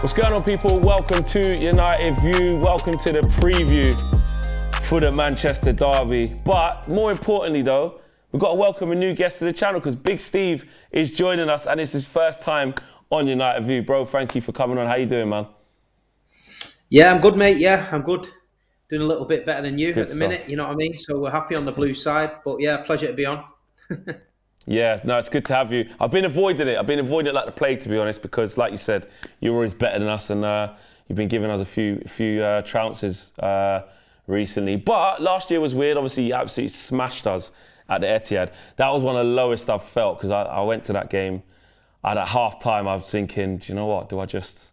What's going on, people? Welcome to United View. Welcome to the preview for the Manchester derby. But more importantly, though, we've got to welcome a new guest to the channel because Big Steve is joining us and it's his first time on United View. Bro, thank you for coming on. How you doing, man? Yeah, I'm good, mate. Yeah, I'm good. Doing a little bit better than you Good at the stuff. minute, you know what I mean? So we're happy on the blue side. But yeah, pleasure to be on. Yeah, no, it's good to have you. I've been avoiding it. I've been avoiding it like the plague, to be honest, because like you said, you're always better than us and you've been giving us a few trounces recently. But last year was weird. Obviously, you absolutely smashed us at the Etihad. That was one of the lowest I've felt because I went to that game and at half-time I was thinking, do you know what, do I just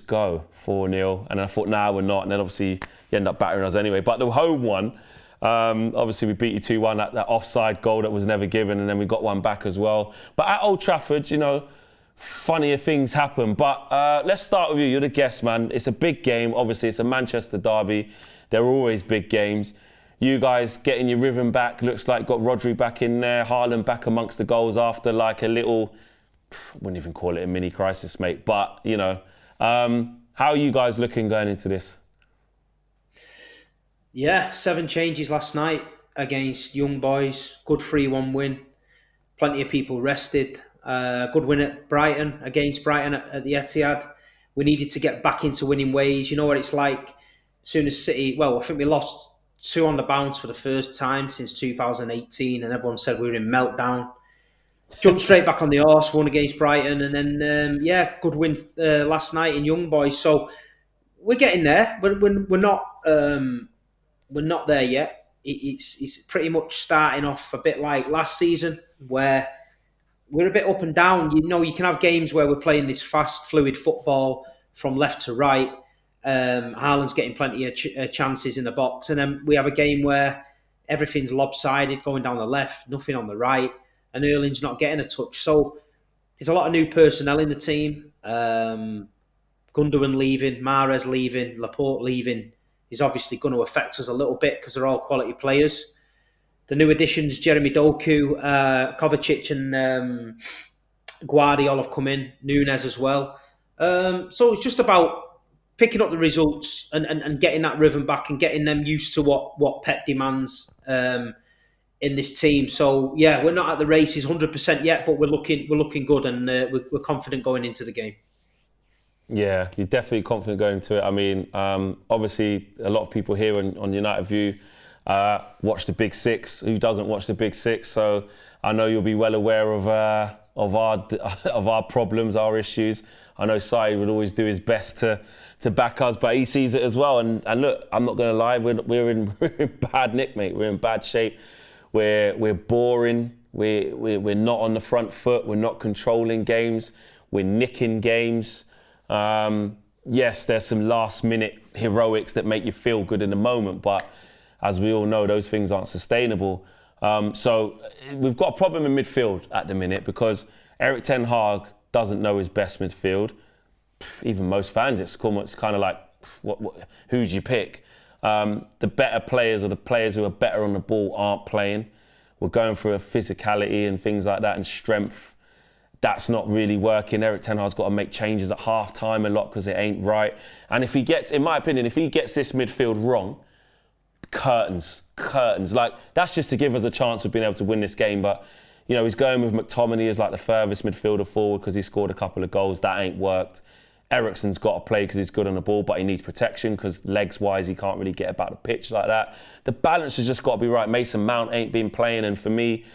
go 4-0? And then I thought, nah, we're not. And then obviously you end up battering us anyway. But the home one, obviously we beat you 2-1, that offside goal that was never given, and then we got one back as well. But at Old Trafford, you know, funnier things happen. But let's start with you. You're the guest, man. It's a big game. Obviously, it's a Manchester derby. They're always big games. You guys getting your rhythm back. Looks like got Rodri back in there. Haaland back amongst the goals after like a little, I wouldn't even call it a mini crisis, mate. But, you know, how are you guys looking going into this? Yeah, 7 changes last night against Young Boys. Good 3-1 win. Plenty of people rested. Good win at Brighton, against Brighton at the Etihad. We needed to get back into winning ways. You know what it's like? As soon as City, well, I think we lost 2 on the bounce for the first time since 2018, and everyone said we were in meltdown. Jumped straight back on the horse, won against Brighton, and then, good win last night in Young Boys. So we're getting there. We're not... we're not there yet. It's pretty much starting off a bit like last season, where we're a bit up and down. You know, you can have games where we're playing this fast, fluid football from left to right. Haaland's getting plenty of chances in the box, and then we have a game where everything's lopsided, going down the left, nothing on the right, and Erling's not getting a touch. So there's a lot of new personnel in the team. Gundogan leaving, Mahrez leaving, Laporte leaving is obviously going to affect us a little bit because they're all quality players. The new additions, Jeremy Doku, Kovacic and Guardiola have come in, Nunes as well. So it's just about picking up the results and getting that rhythm back and getting them used to what Pep demands in this team. So yeah, we're not at the races 100% yet, but we're looking good and we're confident going into the game. Yeah, you're definitely confident going into it. I mean, obviously, a lot of people here on United View watch the Big Six. Who doesn't watch the Big Six? So I know you'll be well aware of our problems, our issues. I know Saeed would always do his best to back us, but he sees it as well. And look, I'm not going to lie, we're in bad nick, mate. We're in bad shape. We're boring. We're not on the front foot. We're not controlling games. We're nicking games. Yes, there's some last-minute heroics that make you feel good in the moment, but as we all know, those things aren't sustainable. So we've got a problem in midfield at the minute because Erik ten Hag doesn't know his best midfield. Even most fans, it's kind of like, who do you pick? The better players or the players who are better on the ball aren't playing. We're going through a physicality and things like that and strength. That's not really working. Erik ten Hag's got to make changes at half-time a lot because it ain't right. And if he gets, in my opinion, if he gets this midfield wrong, curtains. Like, that's just to give us a chance of being able to win this game. But, you know, he's going with McTominay as like the furthest midfielder forward because he scored a couple of goals. That ain't worked. Eriksen's got to play because he's good on the ball, but he needs protection because legs-wise, he can't really get about the pitch like that. The balance has just got to be right. Mason Mount ain't been playing, and for me,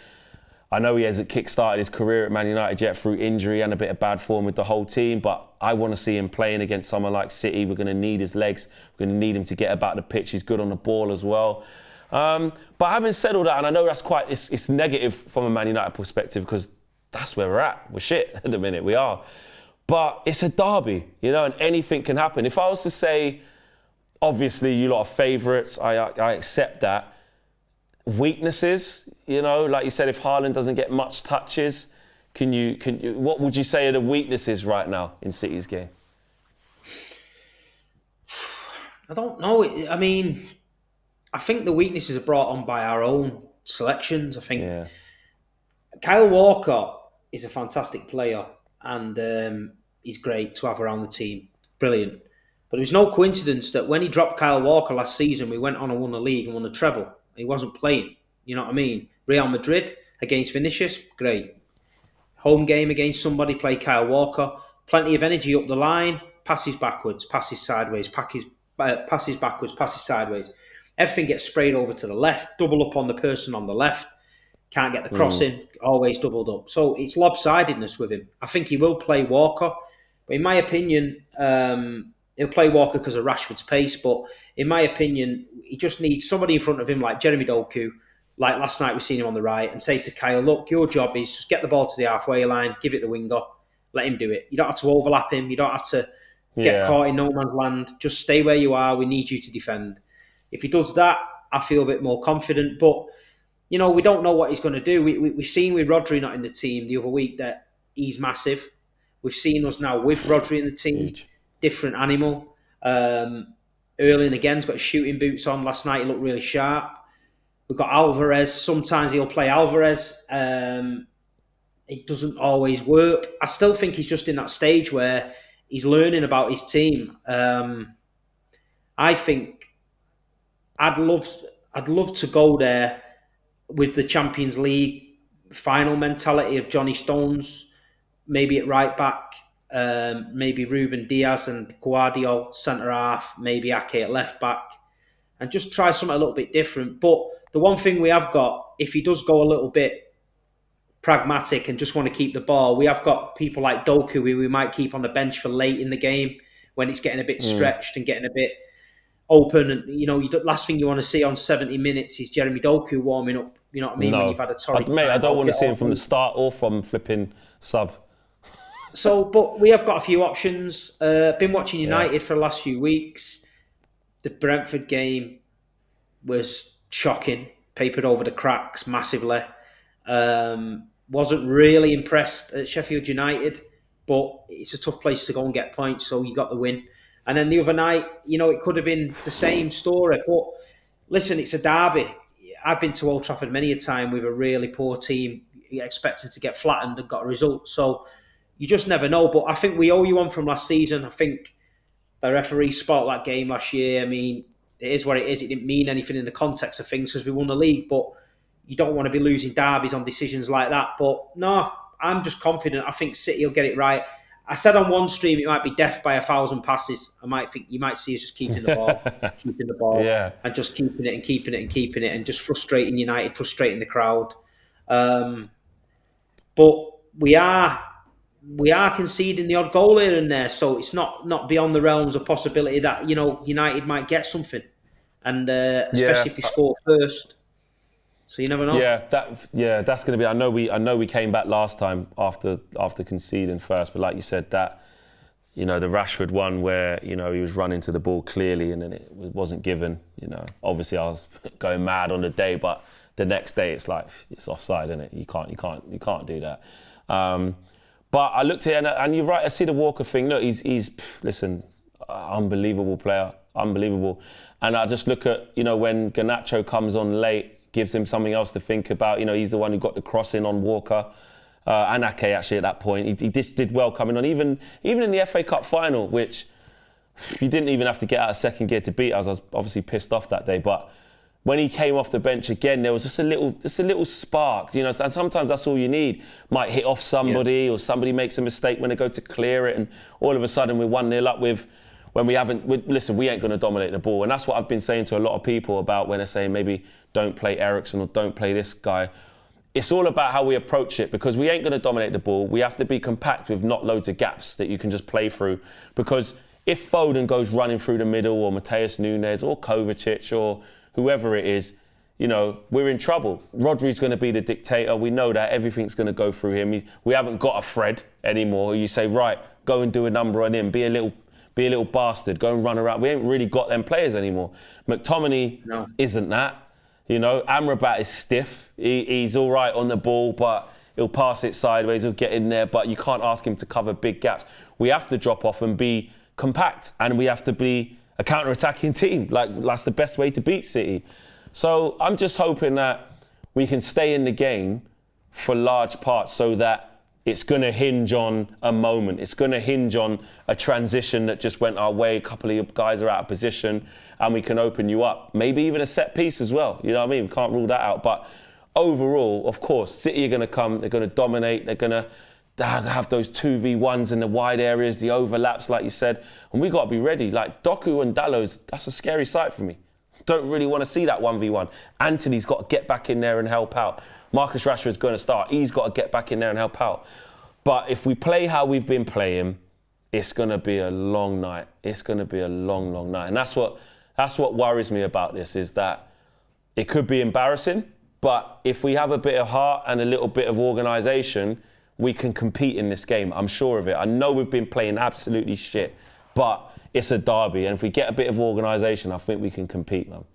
I know he hasn't kick-started his career at Man United yet through injury and a bit of bad form with the whole team, but I want to see him playing against someone like City. We're going to need his legs. We're going to need him to get about the pitch. He's good on the ball as well. But having said all that, and I know that's it's negative from a Man United perspective because that's where we're at. We're shit at the minute. We are. But it's a derby, you know, and anything can happen. If I was to say, obviously, you lot are favourites, I accept that. Weaknesses, you know, like you said, if Haaland doesn't get much touches, can you what would you say are the weaknesses right now in City's game? I don't know. I mean, I think the weaknesses are brought on by our own selections. I think Kyle Walker is a fantastic player, and is great to have around the team. Brilliant. But it was no coincidence that when he dropped Kyle Walker last season, we went on and won the league and won the treble. He wasn't playing. You know what I mean? Real Madrid against Vinicius, great. Home game against somebody, play Kyle Walker. Plenty of energy up the line, passes backwards, passes sideways, passes backwards, passes sideways. Everything gets sprayed over to the left, double up on the person on the left. Can't get the cross in, always doubled up. So it's lopsidedness with him. I think he will play Walker. But in my opinion, he'll play Walker because of Rashford's pace. But in my opinion, he just needs somebody in front of him like Jeremy Doku. Like last night, we've seen him on the right, and say to Kyle, look, your job is just get the ball to the halfway line, give it the winger, let him do it. You don't have to overlap him. You don't have to get caught in no man's land. Just stay where you are. We need you to defend. If he does that, I feel a bit more confident. But you know, we don't know what he's going to do. We've seen with Rodri not in the team the other week that he's massive. We've seen us now with Rodri in the team, different animal. Erling again's got his shooting boots on. Last night he looked really sharp. We've got Alvarez. Sometimes he'll play Alvarez. It doesn't always work. I still think he's just in that stage where he's learning about his team. I think I'd love to go there with the Champions League final mentality of Johnny Stones, maybe at right back, maybe Ruben Diaz and Guardiola centre half, maybe Ake at left back, and just try something a little bit different. But the one thing we have got, if he does go a little bit pragmatic and just want to keep the ball, we have got people like Doku who we might keep on the bench for late in the game when it's getting a bit stretched and getting a bit open. And you know, last thing you want to see on 70 minutes is Jeremy Doku warming up. You know what I mean? No. When you've had a torrid Mate, I don't want to see him off. from the start or from flipping sub. So, but we have got a few options. Been watching United for the last few weeks. The Brentford game was shocking. Papered over the cracks massively. Wasn't really impressed at Sheffield United, but it's a tough place to go and get points, so you got the win. And then the other night, you know, it could have been the same story. But listen, it's a derby. I've been to Old Trafford many a time with a really poor team expecting to get flattened and got a result. So you just never know. But I think we owe you one from last season. I think the referee spotted that game last year. I mean, it is what it is. It didn't mean anything in the context of things because we won the league. But you don't want to be losing derbies on decisions like that. But no, I'm just confident. I think City will get it right. I said on one stream it might be death by 1,000 passes. I might think you might see us just keeping the ball, and just keeping it, and just frustrating United, frustrating the crowd. But we are conceding the odd goal here and there, so it's not beyond the realms of possibility that, you know, United might get something, and especially if they score first. So you never know. That's going to be. I know we came back last time after conceding first, but like you said, that, you know, the Rashford one where, you know, he was running to the ball clearly and then it wasn't given. You know, obviously I was going mad on the day, but the next day it's like it's offside, isn't it? You can't do that. But I looked at it and you're right. I see the Walker thing. Look, he's listen, unbelievable player, unbelievable. And I just look at, you know, when Garnacho comes on late, gives him something else to think about. You know, he's the one who got the crossing on Walker and Ake actually at that point. He just did well coming on. Even in the FA Cup final, which you didn't even have to get out of second gear to beat us. I was obviously pissed off that day. But when he came off the bench again, there was just a little spark. You know, and sometimes that's all you need. Might hit off somebody or somebody makes a mistake when they go to clear it, and all of a sudden we're 1-0 up with. When we ain't going to dominate the ball. And that's what I've been saying to a lot of people about when they're saying maybe don't play Eriksen or don't play this guy. It's all about how we approach it, because we ain't going to dominate the ball. We have to be compact with not loads of gaps that you can just play through. Because if Foden goes running through the middle, or Mateus Nunes or Kovacic or whoever it is, you know, we're in trouble. Rodri's going to be the dictator. We know that. Everything's going to go through him. We haven't got a Fred anymore. You say, right, go and do a number on him. Be a little bastard, go and run around. We ain't really got them players anymore. McTominay isn't that. You know, Amrabat is stiff. He's all right on the ball, but he'll pass it sideways, he'll get in there, but you can't ask him to cover big gaps. We have to drop off and be compact, and we have to be a counter-attacking team. Like, that's the best way to beat City. So I'm just hoping that we can stay in the game for large parts, so that it's going to hinge on a moment. It's going to hinge on a transition that just went our way. A couple of guys are out of position and we can open you up. Maybe even a set piece as well. You know what I mean? We can't rule that out. But overall, of course, City are going to come. They're going to dominate. They're going to have those 2v1s in the wide areas, the overlaps, like you said. And we got to be ready. Like Doku and Dalot, that's a scary sight for me. Don't really want to see that 1v1. Anthony's got to get back in there and help out. Marcus Rashford's going to start. He's got to get back in there and help out. But if we play how we've been playing, it's going to be a long night. It's going to be a long, long night. And that's what worries me about this, is that it could be embarrassing, but if we have a bit of heart and a little bit of organisation, we can compete in this game. I'm sure of it. I know we've been playing absolutely shit, but it's a derby. And if we get a bit of organisation, I think we can compete, man.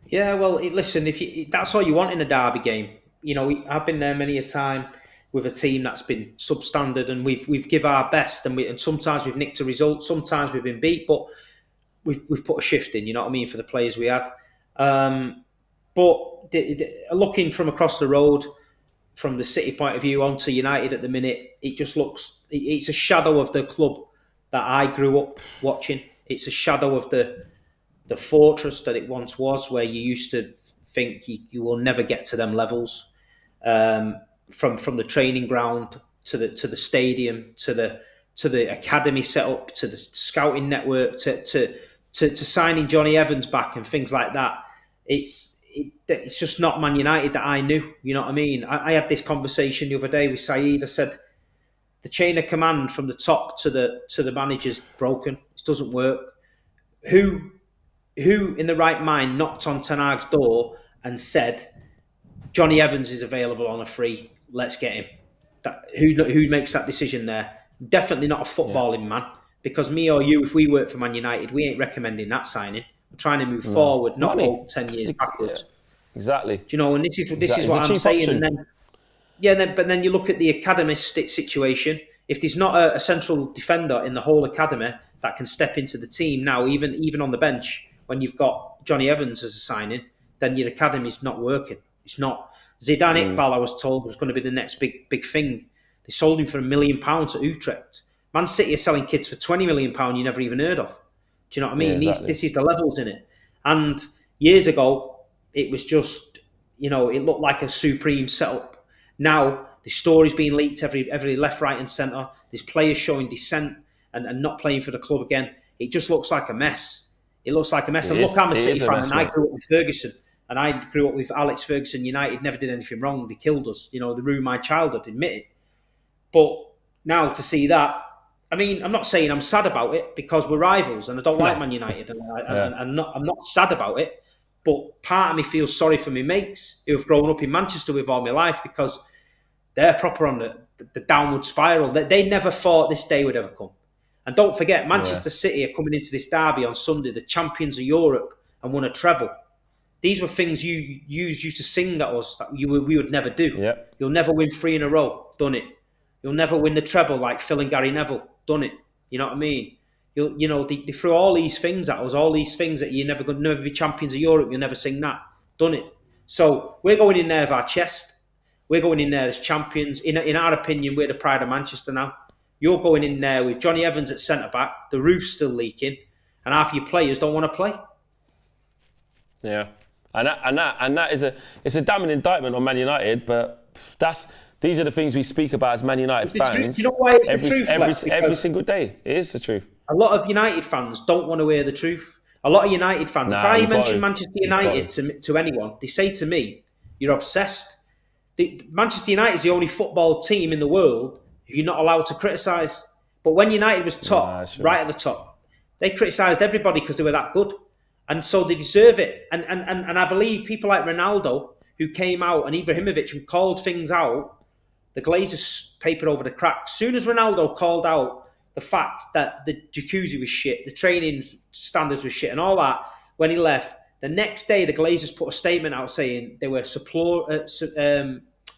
Yeah, well, listen, that's all you want in a derby game. You know, I've been there many a time with a team that's been substandard, and we've give our best, and sometimes we've nicked a result, sometimes we've been beat, but we've put a shift in. You know what I mean, for the players we had. But looking from across the road, from the City point of view onto United at the minute, it just looks, it's a shadow of the club that I grew up watching. It's a shadow of the fortress that it once was, where you used to think you will never get to them levels. From the training ground to the stadium, to the academy setup, to the scouting network, to signing Johnny Evans back and things like that. It's just not Man United that I knew. You know what I mean? I had this conversation the other day with Saeed. I said the chain of command from the top to the manager's broken. It doesn't work. Who in the right mind knocked on Ten Hag's door and said, Johnny Evans is available on a free, let's get him? Who makes that decision there? Definitely not a footballing man, because me or you, if we work for Man United, we ain't recommending that signing. We're trying to move forward, not go 10 years backwards. Yeah, exactly. Do you know, and this is what I'm saying. Option. And then, but then you look at the academy situation. If there's not a central defender in the whole academy that can step into the team now, even on the bench, when you've got Johnny Evans as a signing, then your academy's not working. It's not. Zidane Iqbal, I was told, was going to be the next big thing. They sold him for £1 million at Utrecht. Man City are selling kids for £20 million you never even heard of. Do you know what I mean? Yeah, exactly. This is the levels in it. And years ago, it was just, it looked like a supreme setup. Now, the story's being leaked every left, right and centre. There's players showing dissent and not playing for the club again. It just looks like a mess. It looks like a mess. And look, I'm a City fan, and I grew up with Ferguson. And I grew up with Alex Ferguson. United never did anything wrong. They killed us. They ruined my childhood, admit it. But now to see that, I mean, I'm not saying I'm sad about it, because we're rivals and I don't like Man United. And I'm not sad about it. But part of me feels sorry for my mates who have grown up in Manchester with all my life, because they're proper on the downward spiral. They never thought this day would ever come. And don't forget, Manchester City are coming into this derby on Sunday, the champions of Europe, and won a treble. These were things you used to sing at us that we would never do. Yep. You'll never win 3 in a row. Done it. You'll never win the treble like Phil and Gary Neville. Done it. You know what I mean? They threw all these things at us, all these things that you're never going to never be champions of Europe. You'll never sing that. Done it. So we're going in there with our chest. We're going in there as champions. In our opinion, we're the pride of Manchester now. You're going in there with Johnny Evans at centre-back, the roof's still leaking, and half your players don't want to play. Yeah. And that is a damning indictment on Man United, but these are the things we speak about as Man United fans. You know why it's the truth? Every single day. It is the truth. A lot of United fans don't want to hear the truth. A lot of United fans, if I mention Manchester United to anyone, they say to me, you're obsessed. Manchester United is the only football team in the world who you're not allowed to criticise. But when United was top, right at the top, they criticised everybody because they were that good. And so they deserve it. And I believe people like Ronaldo, who came out, and Ibrahimovic, who called things out, the Glazers papered over the cracks. As soon as Ronaldo called out the fact that the jacuzzi was shit, the training standards were shit and all that, when he left, the next day the Glazers put a statement out saying they were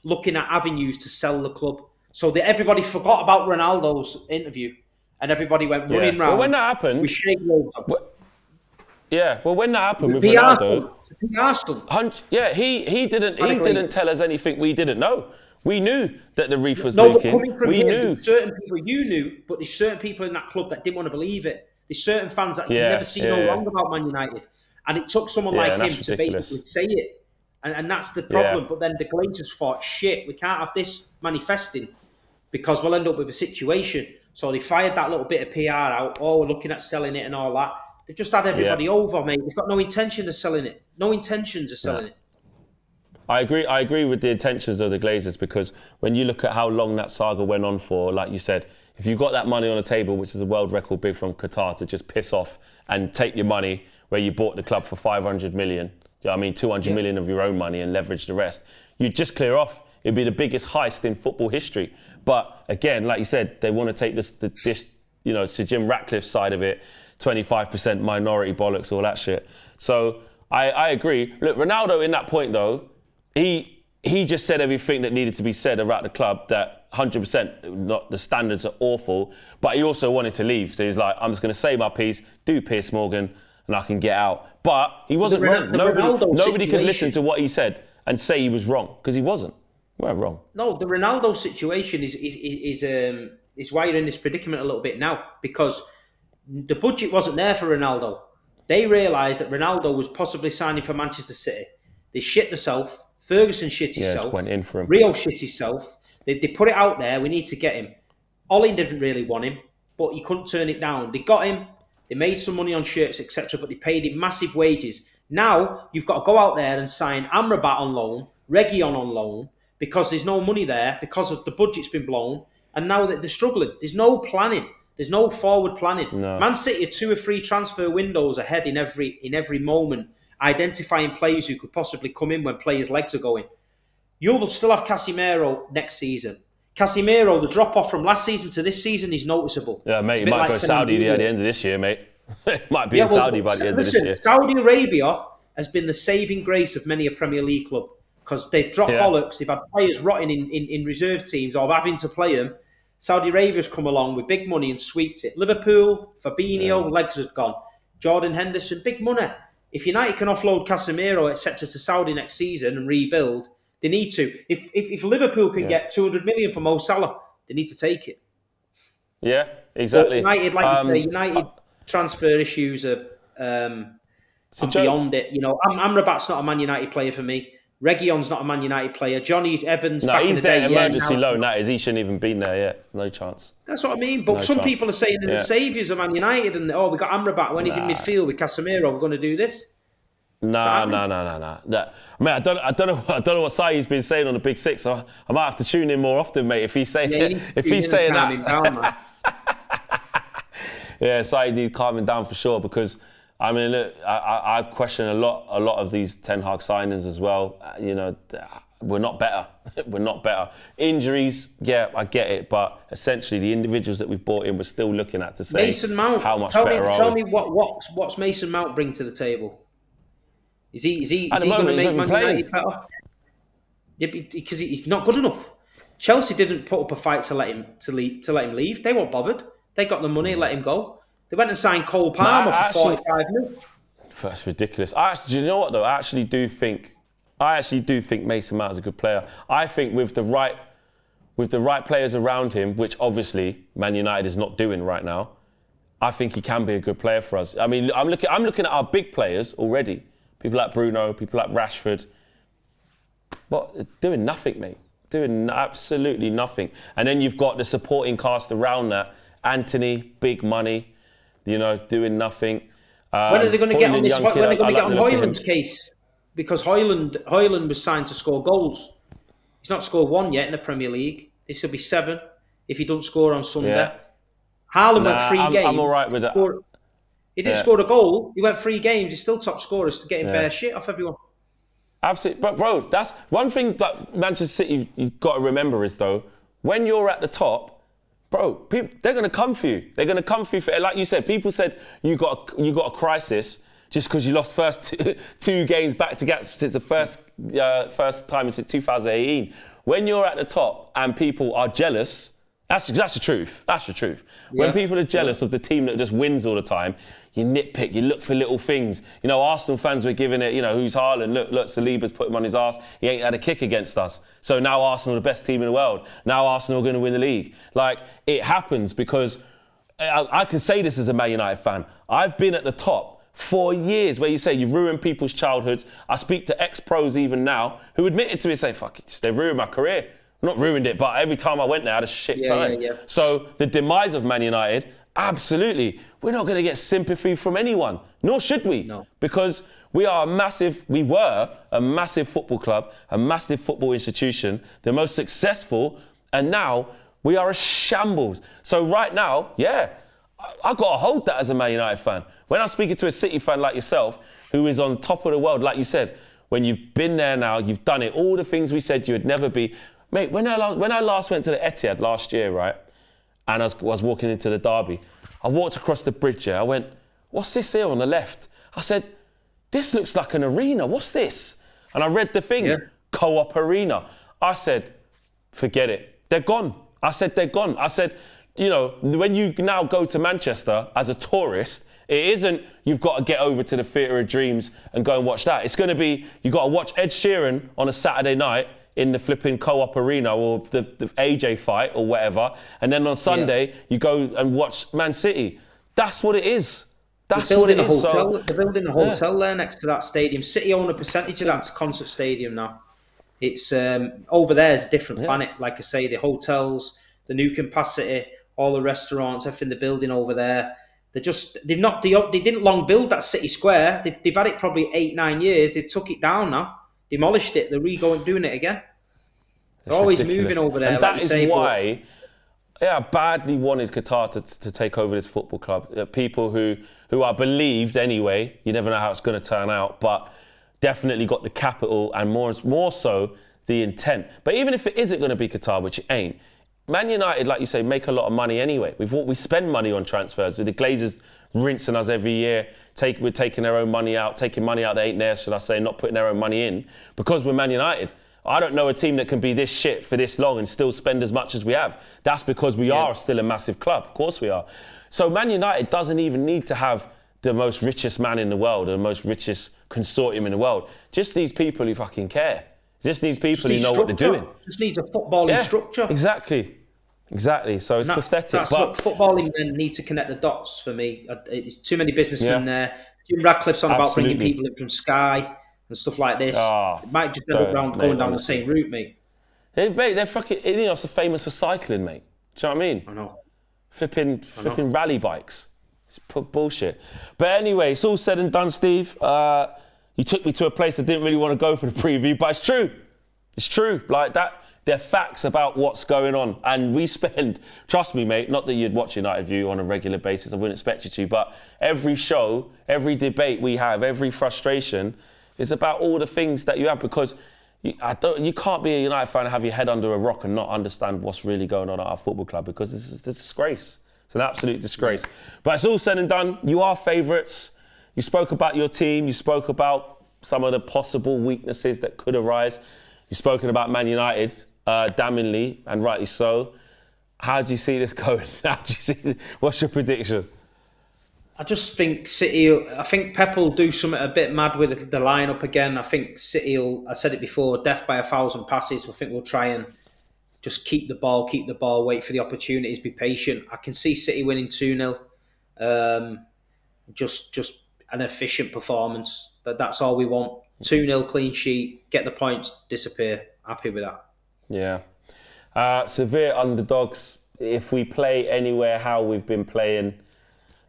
looking at avenues to sell the club. So that everybody forgot about Ronaldo's interview and everybody went running round. Well, when that happened, with shake loads of. Well, when that happened with Ronaldo, Arsenal. he didn't tell us anything we didn't know. We knew that the reef was No, but leaking. coming from We him, knew. there's certain people you knew, but there's certain people in that club that didn't want to believe it. There's certain fans that can never see no wrong about Man United. And it took someone like him to basically say it. And that's the problem. But then the Glazers thought, shit, we can't have this manifesting because we'll end up with a situation. So they fired that little bit of PR out. Oh, we're looking at selling it and all that. They've just had everybody over, mate. They've got no intention of selling it. No intentions of selling it. I agree with the intentions of the Glazers, because when you look at how long that saga went on for, like you said, if you got that money on the table, which is a world record bid from Qatar, to just piss off and take your money where you bought the club for 500 million, you know what I mean, 200 million of your own money and leverage the rest, you'd just clear off. It'd be the biggest heist in football history. But again, like you said, they want to take this you know, Sir Jim Ratcliffe side of it, 25% minority bollocks, all that shit. So I agree. Look, Ronaldo in that point though, he just said everything that needed to be said about the club, that 100% not the standards are awful, but he also wanted to leave. So he's like, I'm just going to say my piece, do Piers Morgan, and I can get out. But he wasn't wrong. Nobody could listen to what he said and say he was wrong, because he wasn't. We weren't wrong. No, the Ronaldo situation is why you're in this predicament a little bit now, because the budget wasn't there for Ronaldo. They realised that Ronaldo was possibly signing for Manchester City. They shit themselves. Ferguson shit himself. Went in for him. Rio shit himself. They put it out there. We need to get him. Ollie didn't really want him, but he couldn't turn it down. They got him. They made some money on shirts, etc., but they paid him massive wages. Now you've got to go out there and sign Amrabat on loan, Reguilon on loan, because there's no money there, because of the budget's been blown, and now that they're struggling. There's no planning. There's no forward planning. No. Man City are 2 or 3 transfer windows ahead in every moment, identifying players who could possibly come in when players' legs are going. You'll still have Casemiro next season. Casemiro, the drop-off from last season to this season is noticeable. Yeah, mate, he might go Saudi at the end of this year, mate. It might be in Saudi by the end of this year. Saudi Arabia has been the saving grace of many a Premier League club, because they've dropped bollocks. They've had players rotting in reserve teams or having to play them. Saudi Arabia's come along with big money and sweeps it. Liverpool, Fabinho, legs are gone. Jordan Henderson, big money. If United can offload Casemiro, etc., to Saudi next season and rebuild, they need to. If Liverpool can get 200 million for Mo Salah, they need to take it. Yeah, exactly. But United, United transfer issues are beyond it. You know, Amrabat's not a Man United player for me. Reguilon's not a Man United player. Johnny Evans, back in the day, emergency loan. That is, he shouldn't even been there yet. No chance. That's what I mean. But some people are saying they're the saviours of Man United, and we got Amrabat when he's in midfield with Casemiro. We're going to do this. No. I mean, I don't know what Sai's been saying on the Big Six. I might have to tune in more often, mate. If he's saying that. Yeah, Sai needs calming down for sure, because I mean, look, I've questioned a lot of these Ten Hag signings as well. You know, we're not better. We're not better. Injuries, yeah, I get it, but essentially the individuals that we've brought in, we're still looking at to say Mason Mount. How much better are we? Tell me what's Mason Mount bring to the table? Is he going to make Man United better? Yeah, because he's not good enough. Chelsea didn't put up a fight to let him leave. They weren't bothered. They got the money, let him go. They went and signed Cole Palmer for 45 million. That's ridiculous. Do you know what though? I actually do think Mason Mount is a good player. I think with the right players around him, which obviously Man United is not doing right now, I think he can be a good player for us. I mean, I'm looking at our big players already. People like Bruno, people like Rashford. But doing nothing, mate. Doing absolutely nothing. And then you've got the supporting cast around that. Anthony, big money, you know, doing nothing. When are they going to get on this? When are they going to get on Højlund's case? Because Højlund was signed to score goals. He's not scored one yet in the Premier League. This will be 7 if he doesn't score on Sunday. Yeah. Haaland went 3 games. I'm all right with that. He didn't score a goal. He went 3 games. He's still top scorer, getting bare shit off everyone. Absolutely. But bro, that's one thing that Manchester City you've got to remember is though, when you're at the top, bro, they're going to come for you. They're going to come for you. Like you said, people said you got a crisis just because you lost first 2 games back to back since the first time since 2018. When you're at the top and people are jealous That's the truth. That's the truth. Yeah. When people are jealous of the team that just wins all the time, you nitpick, you look for little things. You know, Arsenal fans were giving it, you know, who's Haaland? Look, Saliba's put him on his arse. He ain't had a kick against us. So now Arsenal are the best team in the world. Now Arsenal are going to win the league. Like, it happens because I can say this as a Man United fan. I've been at the top for years where you say you've ruined people's childhoods. I speak to ex-pros even now who admitted to me, say, fuck it, they've ruined my career. Not ruined it, but every time I went there, I had a shit time. Yeah. So the demise of Man United, absolutely. We're not going to get sympathy from anyone, nor should we. No. Because we were a massive football club, a massive football institution, the most successful, and now we are a shambles. So right now, I've got to hold that as a Man United fan. When I'm speaking to a City fan like yourself, who is on top of the world, like you said, when you've been there now, you've done it, all the things we said you would never be. Mate, when I last went to the Etihad last year, right, and I was walking into the derby, I walked across the bridge here. I went, what's this here on the left? I said, this looks like an arena. What's this? And I read the thing, Co-op Arena. I said, forget it. They're gone. I said, they're gone. I said, you know, when you now go to Manchester as a tourist, it isn't you've got to get over to the Theatre of Dreams and go and watch that. It's going to be you've got to watch Ed Sheeran on a Saturday night in the flipping Co-op Arena or the AJ fight or whatever. And then on Sunday, you go and watch Man City. That's what it is. That's what it is. They're building a hotel there next to that stadium. City own a percentage of that concert stadium now. It's over there is a different planet. Like I say, the hotels, the new capacity, all the restaurants, everything they're building over there. They didn't long build that City Square. They've had it probably 8-9 years. They took it down now. Demolished it. They're doing it again. They're always ridiculous. Moving over there. And that is why I badly wanted Qatar to take over this football club. People who are believed anyway, you never know how it's going to turn out, but definitely got the capital and more so the intent. But even if it isn't going to be Qatar, which it ain't, Man United, like you say, make a lot of money anyway. We spend money on transfers. With the Glazers rinsing us every year, we're taking their own money out, taking money out that ain't there, should I say, not putting their own money in, because we're Man United. I don't know a team that can be this shit for this long and still spend as much as we have. That's because we are still a massive club. Of course we are. So Man United doesn't even need to have the most richest man in the world, or the most richest consortium in the world. Just these people who fucking care. Just these people who know what they're doing. Just needs a footballing structure. Exactly. So it's pathetic. That's what footballing men need to connect the dots for me. It's too many businessmen there. Jim Radcliffe's on about bringing people in from Sky and stuff like this. It might just end up going down the same route, mate. They're fucking Ineos are famous for cycling, mate. Do you know what I mean? I know. Flipping rally bikes. It's bullshit. But anyway, it's all said and done, Steve. You took me to a place I didn't really want to go for the preview, but it's true. It's true. Like that. They're facts about what's going on. And we spend, trust me, mate, not that you'd watch United View on a regular basis, I wouldn't expect you to, but every show, every debate we have, every frustration is about all the things that you have, because you can't be a United fan and have your head under a rock and not understand what's really going on at our football club, because it's a disgrace. It's an absolute disgrace. But it's all said and done. You are favourites. You spoke about your team. You spoke about some of the possible weaknesses that could arise. You've spoken about Man United. Damningly, and rightly so. How do you see this going? What's your prediction? I just think I think Pep will do something a bit mad with the lineup again. I think City will, I said it before, death by 1,000 passes. I think we'll try and just keep the ball, wait for the opportunities, be patient. I can see City winning 2-0. Just an efficient performance. That's all we want. 2-0 clean sheet, get the points, disappear. Happy with that. Yeah. Severe underdogs. If we play anywhere how we've been playing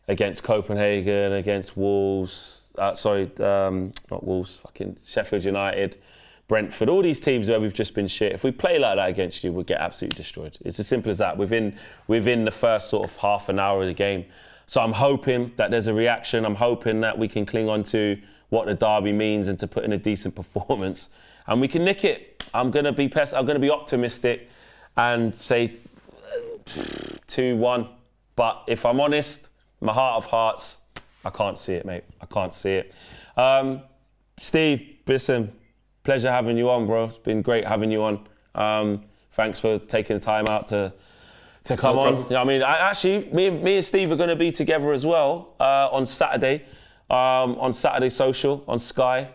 against Copenhagen, against Wolves, not Wolves, fucking Sheffield United, Brentford, all these teams where we've just been shit. If we play like that against you, we'll get absolutely destroyed. It's as simple as that within the first sort of half an hour of the game. So I'm hoping that there's a reaction. I'm hoping that we can cling on to what the derby means and to put in a decent performance. And we can nick it. I'm going to be optimistic and say 2-1. But if I'm honest, my heart of hearts, I can't see it, mate. I can't see it. Steve, listen, pleasure having you on, bro. It's been great having you on. Thanks for taking the time out to to come No on. problem. You know what I mean, actually, me and Steve are going to be together as well on Saturday social on Sky.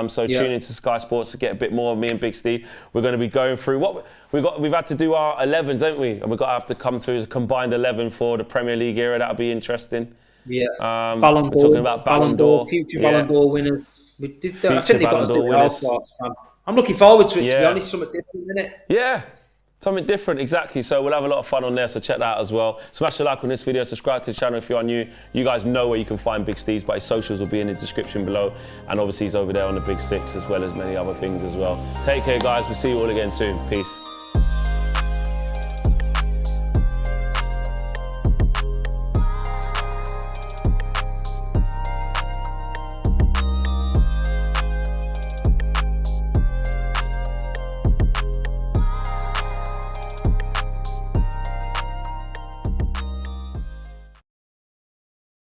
So tune into Sky Sports to get a bit more of me and Big Steve. We're going to be going through what we've had to do our 11s, haven't we? And we've got to have to come through a combined 11 for the Premier League era. That'll be interesting. Yeah. We're talking about Ballon d'Or, future Ballon d'Or winners. I think they've got Ballon to d'Or do it winners. all sorts, man. I'm looking forward to it, to be Yeah. honest. Something different, isn't it? Yeah, something different, exactly. So we'll have a lot of fun on there, so check that out as well. Smash a like on this video, subscribe to the channel if you are new. You guys know where you can find Big Steve's, but his socials will be in the description below. And obviously he's over there on the Big Six as well as many other things as well. Take care, guys. We'll see you all again soon. Peace.